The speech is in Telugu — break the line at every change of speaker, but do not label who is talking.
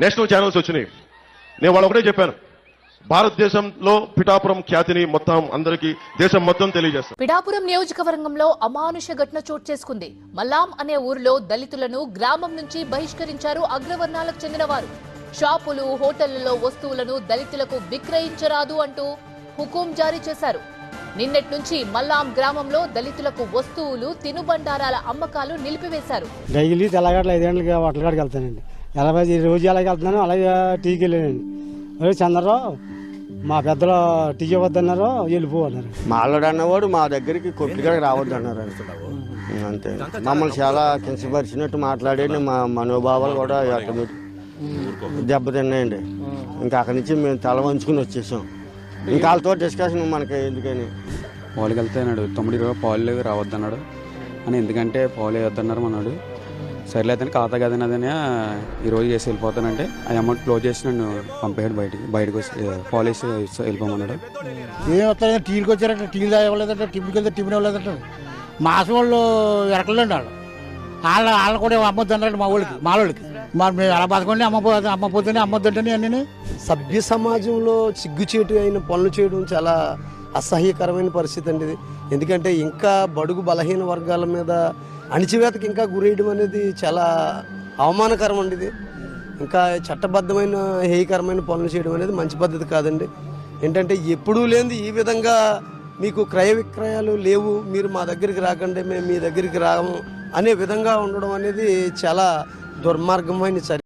నేషనల్ ఛానల్స్ వచ్చినాయి. నేను వాళ్ళు ఒకటే చెప్పాను, భారతదేశంలో పిఠాపురం ఖ్యాతిని మొత్తం అందరికీ దేశం మొత్తం తెలియజేస్తాం.
పిఠాపురం నియోజకవర్గంలో అమానుష ఘటన చోటు చేసుకుంది. మల్లాం అనే ఊరిలో దళితులను గ్రామం నుంచి బహిష్కరించారు అగ్రవర్ణాలకు చెందిన వారు. షాపులు, హోటళ్లలో వస్తువులను దళితులకు విక్రయించరాదు అంటూ హుకుం జారీ చేశారు. నిన్నటి నుంచి మల్లాం గ్రామంలో దళితులకు వస్తువులు, తినుబండారాల అమ్మకాలు నిలిపివేశారు.
డైలీ తెల్లగట్ల 5 గంటలకి హోటల్ కాడికి వెళ్తానండి. రోజు ఎలాగ వెళ్తున్నాను అలాగే టీకి వెళ్ళానండి. చంద్రరావు మా పెద్దలు టీ వద్దన్నారు, వెళ్ళిపో అన్నారు.
మాట్లాడు అన్నవాడు మా దగ్గరికి కొట్టుకాడికి రావద్దు అన్నారు. అంతే, మమ్మల్ని చాలా కించపరిచినట్టు మాట్లాడి మా మనోభావాలు కూడా దెబ్బతిన్నాయండి. ఇంకా అక్కడి నుంచి మేము తల వంచుకుని వచ్చేసాం. ఇంకా వాళ్ళతో డిస్కషన్ మనకి ఎందుకని.
పాలుకి వెళ్తే అన్నాడు, తమ్ముడు పాలు రావద్దన్నాడు అని. ఎందుకంటే పాలు వేయొద్దన్నారు అన్నాడు. సర్లే అతను ఖాతా కదనదని ఈరోజు చేసి వెళ్ళిపోతానంటే ఆ అమౌంట్ క్లోజ్ చేసి నన్ను పంపేయాడు బయటకు వచ్చి పాలు వేసి వెళ్ళిపోమన్నాడు.
ఏం వస్తారంటే టీకి వచ్చారంటే టీలు ఇవ్వలేదంటే, టిఫిన్కి వెళ్తే టిఫిన్ ఇవ్వలేదంటే. మాసం వాళ్ళు ఎరకలేండి వాళ్ళు కూడా అమ్మొద్దు అన్నాడు మా వాళ్ళకి. మరి మేము ఎలా బతకండి, అమ్మపోతేనే అమ్మొద్దంటే అన్నీ.
సభ్య సమాజంలో సిగ్గుచేటు అయిన పనులు చేయడం చాలా అసహ్యకరమైన పరిస్థితి అండి ఇది. ఎందుకంటే ఇంకా బడుగు బలహీన వర్గాల మీద అణిచివేతకి ఇంకా గురేయడం అనేది చాలా అవమానకరం అండి. ఇది ఇంకా చట్టబద్ధమైన హేయకరమైన పనులు చేయడం అనేది మంచి పద్ధతి కాదండి. ఏంటంటే ఎప్పుడూ లేనిది ఈ విధంగా మీకు క్రయ విక్రయాలు లేవు, మీరు మా దగ్గరికి రాకండి, మేము మీ దగ్గరికి రాము అనే విధంగా ఉండడం అనేది చాలా దుర్మార్గమైన చర్య.